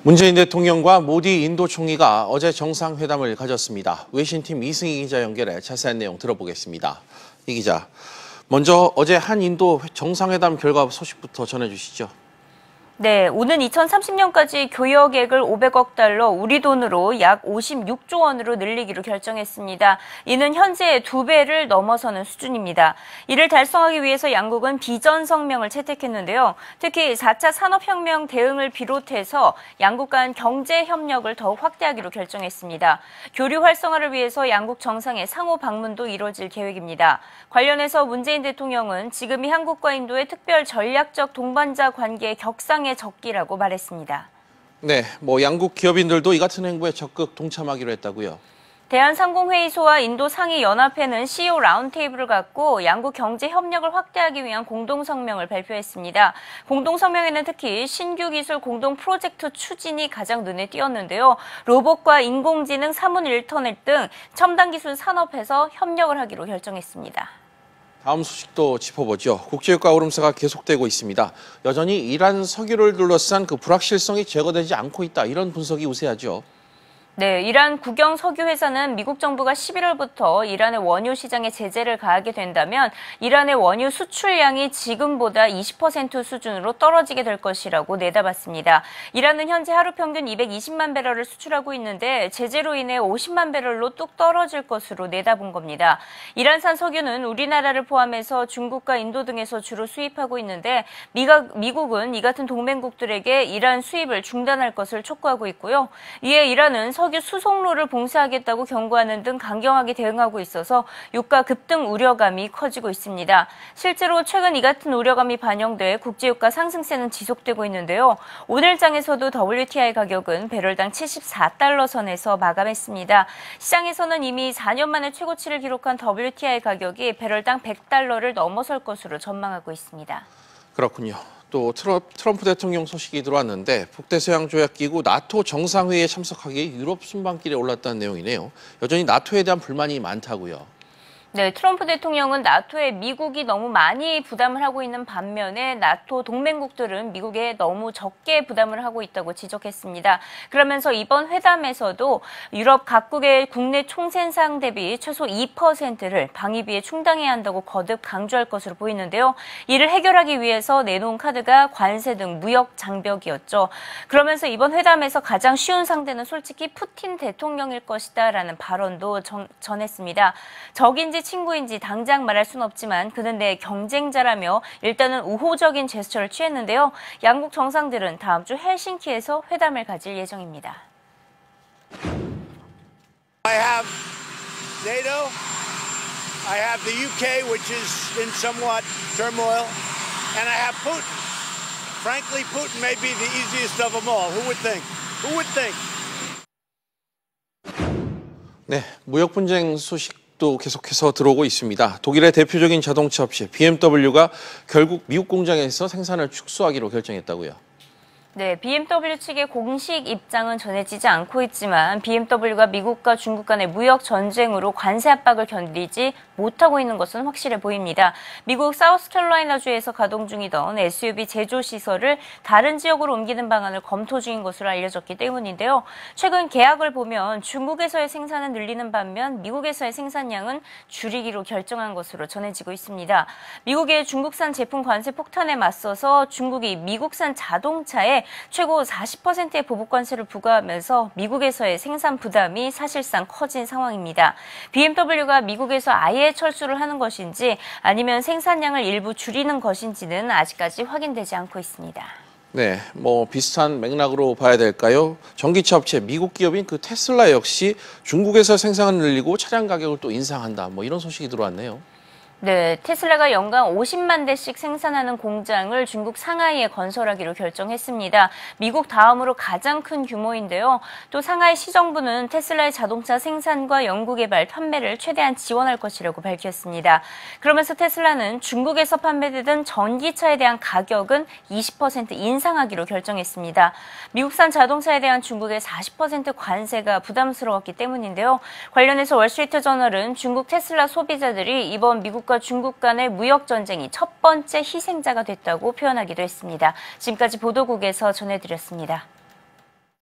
문재인 대통령과 모디 인도 총리가 어제 정상회담을 가졌습니다. 외신팀 이승희 기자 연결해 자세한 내용 들어보겠습니다. 이 기자, 먼저 어제 한 인도 정상회담 결과 소식부터 전해주시죠. 네, 오는 2030년까지 교역액을 500억 달러, 우리 돈으로 약 56조 원으로 늘리기로 결정했습니다. 이는 현재의 2배를 넘어서는 수준입니다. 이를 달성하기 위해서 양국은 비전 성명을 채택했는데요. 특히 4차 산업혁명 대응을 비롯해서 양국 간 경제 협력을 더욱 확대하기로 결정했습니다. 교류 활성화를 위해서 양국 정상의 상호 방문도 이뤄질 계획입니다. 관련해서 문재인 대통령은 지금이 한국과 인도의 특별 전략적 동반자 관계의 격상의 적기라고 말했습니다. 네, 양국 기업인들도 이 같은 행보에 적극 동참하기로 했다고요. 대한상공회의소와 인도 상의연합회는 CEO 라운드테이블을 갖고 양국 경제 협력을 확대하기 위한 공동성명을 발표했습니다. 공동성명에는 특히 신규 기술 공동 프로젝트 추진이 가장 눈에 띄었는데요. 로봇과 인공지능, 사문 인터넷 등 첨단 기술 산업에서 협력을 하기로 결정했습니다. 다음 소식도 짚어보죠. 국제유가 오름세가 계속되고 있습니다. 여전히 이란 석유를 둘러싼 그 불확실성이 제거되지 않고 있다, 이런 분석이 우세하죠. 네, 이란 국영 석유 회사는 미국 정부가 11월부터 이란의 원유 시장에 제재를 가하게 된다면 이란의 원유 수출량이 지금보다 20% 수준으로 떨어지게 될 것이라고 내다봤습니다. 이란은 현재 하루 평균 220만 배럴을 수출하고 있는데 제재로 인해 50만 배럴로 뚝 떨어질 것으로 내다본 겁니다. 이란산 석유는 우리나라를 포함해서 중국과 인도 등에서 주로 수입하고 있는데 미국은 이 같은 동맹국들에게 이란 수입을 중단할 것을 촉구하고 있고요. 이에 이란은 석유 수송로를 봉쇄하겠다고 경고하는 등 강경하게 대응하고 있어서 유가 급등 우려감이 커지고 있습니다. 실제로 최근 이 같은 우려감이 반영돼 국제유가 상승세는 지속되고 있는데요. 오늘 장에서도 WTI 가격은 배럴당 74달러 선에서 마감했습니다. 시장에서는 이미 4년 만에 최고치를 기록한 WTI 가격이 배럴당 100달러를 넘어설 것으로 전망하고 있습니다. 그렇군요. 또 트럼프 대통령 소식이 들어왔는데 북대서양조약기구 나토 정상회의에 참석하기 위해 유럽 순방길에 올랐다는 내용이네요. 여전히 나토에 대한 불만이 많다고요. 네, 트럼프 대통령은 나토에 미국이 너무 많이 부담을 하고 있는 반면에 나토 동맹국들은 미국에 너무 적게 부담을 하고 있다고 지적했습니다. 그러면서 이번 회담에서도 유럽 각국의 국내 총생산 대비 최소 2%를 방위비에 충당해야 한다고 거듭 강조할 것으로 보이는데요. 이를 해결하기 위해서 내놓은 카드가 관세 등 무역 장벽이었죠. 그러면서 이번 회담에서 가장 쉬운 상대는 솔직히 푸틴 대통령일 것이다라는 발언도 전했습니다. 적인지 친구인지 당장 말할 수는 없지만 그는 내 경쟁자라며 일단은 우호적인 제스처를 취했는데요. 양국 정상들은 다음 주 헬싱키에서 회담을 가질 예정입니다. I have NATO, I have the UK, which is in somewhat turmoil, and I have Putin. Frankly, Putin may be the easiest of them all. Who would think? Who would think? 네, 무역 분쟁 소식도 계속해서 들어오고 있습니다. 독일의 대표적인 자동차 업체 BMW가 결국 미국 공장에서 생산을 축소하기로 결정했다고요. 네, BMW 측의 공식 입장은 전해지지 않고 있지만 BMW가 미국과 중국 간의 무역 전쟁으로 관세 압박을 견디지 못하고 있는 것은 확실해 보입니다. 미국 사우스캐롤라이나주에서 가동 중이던 SUV 제조 시설을 다른 지역으로 옮기는 방안을 검토 중인 것으로 알려졌기 때문인데요. 최근 계약을 보면 중국에서의 생산은 늘리는 반면 미국에서의 생산량은 줄이기로 결정한 것으로 전해지고 있습니다. 미국의 중국산 제품 관세 폭탄에 맞서서 중국이 미국산 자동차에 최고 40%의 보복관세를 부과하면서 미국에서의 생산 부담이 사실상 커진 상황입니다. BMW가 미국에서 아예 철수를 하는 것인지 아니면 생산량을 일부 줄이는 것인지는 아직까지 확인되지 않고 있습니다. 네, 비슷한 맥락으로 봐야 될까요? 전기차 업체 미국 기업인 그 테슬라 역시 중국에서 생산을 늘리고 차량 가격을 또 인상한다. 이런 소식이 들어왔네요. 네, 테슬라가 연간 50만 대씩 생산하는 공장을 중국 상하이에 건설하기로 결정했습니다. 미국 다음으로 가장 큰 규모인데요. 또 상하이 시정부는 테슬라의 자동차 생산과 연구개발, 판매를 최대한 지원할 것이라고 밝혔습니다. 그러면서 테슬라는 중국에서 판매되던 전기차에 대한 가격은 20% 인상하기로 결정했습니다. 미국산 자동차에 대한 중국의 40% 관세가 부담스러웠기 때문인데요. 관련해서 월스트리트저널은 중국 테슬라 소비자들이 이번 미국과 중국 간의 무역 전쟁이 첫 번째 희생자가 됐다고 표현하기도 했습니다. 지금까지 보도국에서 전해드렸습니다.